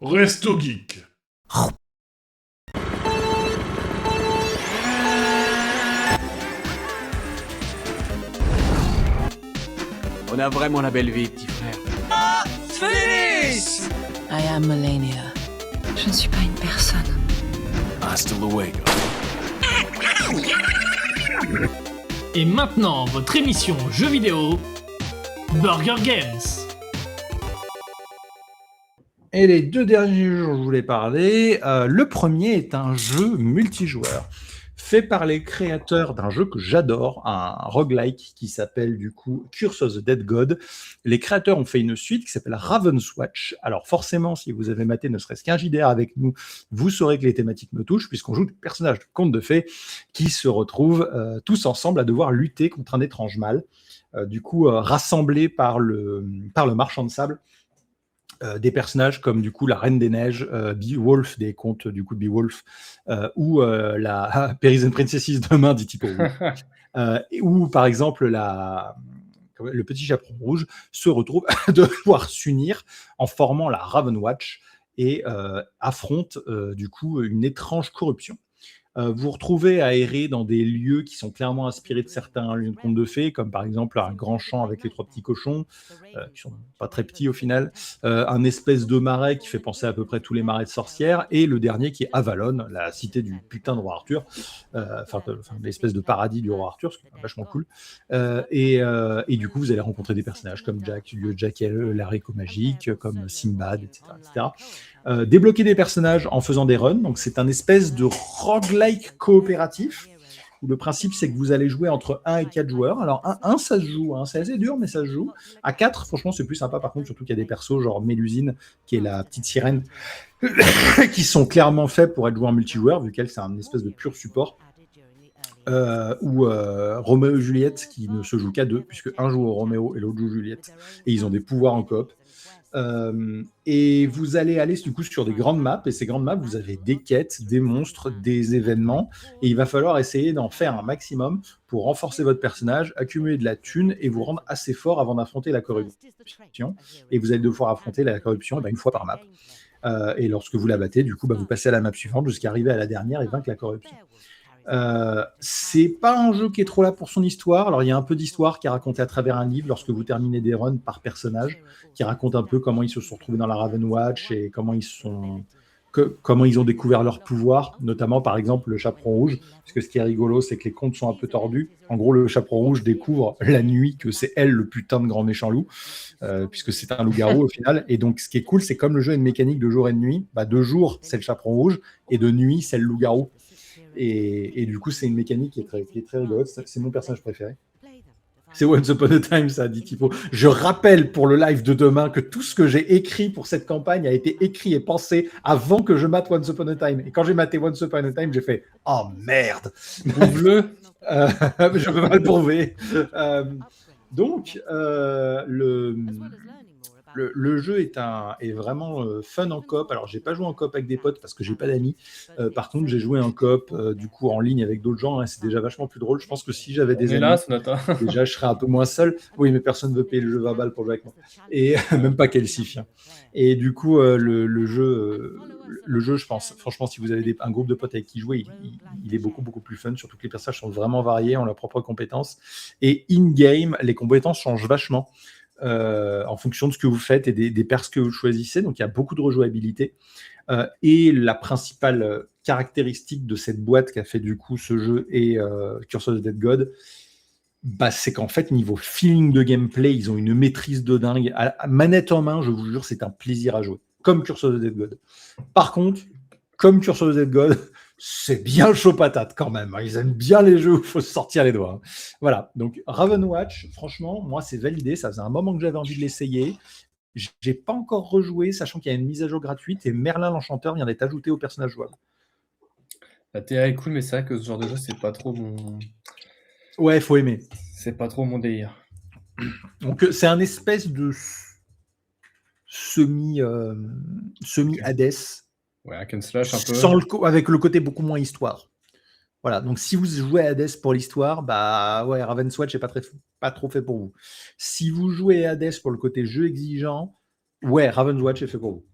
Resto Geek. On a vraiment la belle vie, petit frère. Finish! I am Melania. Je ne suis pas une personne. Hasta luego. Et maintenant, votre émission jeux vidéo, Burger Games. Et les deux derniers jeux dont je voulais parler, le premier est un jeu multijoueur fait par les créateurs d'un jeu que j'adore, un roguelike qui s'appelle du coup Curse of the Dead God. Les créateurs ont fait une suite qui s'appelle Raven's Watch. Alors forcément, si vous avez maté ne serait-ce qu'un JDR avec nous, vous saurez que les thématiques me touchent puisqu'on joue des personnages de contes de fées qui se retrouvent tous ensemble à devoir lutter contre un étrange mal, rassemblés par le marchand de sable. Des personnages comme du coup la Reine des Neiges, Beowulf des contes du coup de Beowulf, ou la Peris and Princesses demain dit Tipo, ou par exemple le petit chaperon rouge se retrouve à devoir s'unir en formant la Raven Watch et affronte du coup une étrange corruption. Vous vous retrouvez à errer dans des lieux qui sont clairement inspirés de certains lieux de contes de fées, comme par exemple un grand champ avec les trois petits cochons, qui sont pas très petits au final, un espèce de marais qui fait penser à peu près tous les marais de sorcières, et le dernier qui est Avalon, la cité du putain de roi Arthur, l'espèce de paradis du roi Arthur, ce qui est vachement cool. Et du coup, vous allez rencontrer des personnages comme Jack et l'haricot magique, comme Simbad, etc. Débloquer des personnages en faisant des runs, donc c'est un espèce de roguelike coopératif où le principe c'est que vous allez jouer entre 1 et 4 joueurs. Alors 1 ça se joue, hein, c'est assez dur mais ça se joue. À 4 franchement c'est plus sympa, par contre surtout qu'il y a des persos genre Mélusine qui est la petite sirène qui sont clairement faits pour être joués en multijoueur vu qu'elle c'est un espèce de pur support. Ou Roméo et Juliette qui ne se joue qu'à 2 puisque un joue au Roméo et l'autre joue Juliette et ils ont des pouvoirs en coop. Et vous allez aller du coup sur des grandes maps, et ces grandes maps vous avez des quêtes, des monstres, des événements, et il va falloir essayer d'en faire un maximum pour renforcer votre personnage, accumuler de la thune et vous rendre assez fort avant d'affronter la corruption. Et vous allez devoir affronter la corruption une fois par map, et lorsque vous la battez du coup vous passez à la map suivante jusqu'à arriver à la dernière et vaincre la corruption. C'est pas un jeu qui est trop là pour son histoire. Alors il y a un peu d'histoire qui est racontée à travers un livre lorsque vous terminez des runs par personnage, qui raconte un peu comment ils se sont retrouvés dans la Raven Watch et comment ils ont découvert leur pouvoir, notamment par exemple le chaperon rouge, parce que ce qui est rigolo c'est que les contes sont un peu tordus. En gros le chaperon rouge découvre la nuit que c'est elle le putain de grand méchant loup, puisque c'est un loup-garou au final, et donc ce qui est cool c'est comme le jeu a une mécanique de jour et de nuit, de jour c'est le chaperon rouge et de nuit c'est le loup-garou. Et du coup, c'est une mécanique qui est très rigolote. C'est mon personnage préféré. C'est Once Upon a Time, ça dit Tipo. Je rappelle pour le live de demain que tout ce que j'ai écrit pour cette campagne a été écrit et pensé avant que je mate Once Upon a Time. Et quand j'ai maté Once Upon a Time, j'ai fait « Oh merde !» Prouve-le. Je peux pas le prouver. Le jeu est vraiment fun en coop. Alors, j'ai pas joué en coop avec des potes parce que j'ai pas d'amis. Par contre, j'ai joué en coop du coup en ligne avec d'autres gens. Hein, c'est déjà vachement plus drôle. Je pense que si j'avais des amis, là, Sonata. déjà, je serais un peu moins seul. Oui, mais personne ne veut payer le jeu verbal pour jouer avec moi. Et même pas Kelsey. Hein. Et du coup, le jeu, je pense, franchement, si vous avez un groupe de potes avec qui jouer, il est beaucoup, beaucoup plus fun. Surtout que les personnages sont vraiment variés, ont leurs propres compétences. Et in-game, les compétences changent vachement. En fonction de ce que vous faites et des persos que vous choisissez, donc il y a beaucoup de rejouabilité, et la principale caractéristique de cette boîte qui a fait du coup ce jeu et Curse of the Dead God, c'est qu'en fait niveau feeling de gameplay ils ont une maîtrise de dingue, à manette en main je vous jure c'est un plaisir à jouer, comme Curse of the Dead God. Par contre, comme Curse of the Dead God, c'est bien chaud patate quand même. Ils aiment bien les jeux où il faut se sortir les doigts. Voilà, donc Raven Watch, franchement, moi c'est validé. Ça faisait un moment que j'avais envie de l'essayer. J'ai pas encore rejoué, sachant qu'il y a une mise à jour gratuite et Merlin l'Enchanteur vient d'être ajouté au personnage jouable. La TA est cool, mais c'est vrai que ce genre de jeu, c'est pas trop mon. Ouais, faut aimer. C'est pas trop mon délire. Donc c'est un espèce de semi Hades. Ouais, hack and slash un peu. Avec le côté beaucoup moins histoire. Voilà, donc si vous jouez à Hades pour l'histoire, ouais, Raven's Watch n'est pas trop fait pour vous. Si vous jouez à Hades pour le côté jeu exigeant, ouais, Raven's Watch est fait pour vous.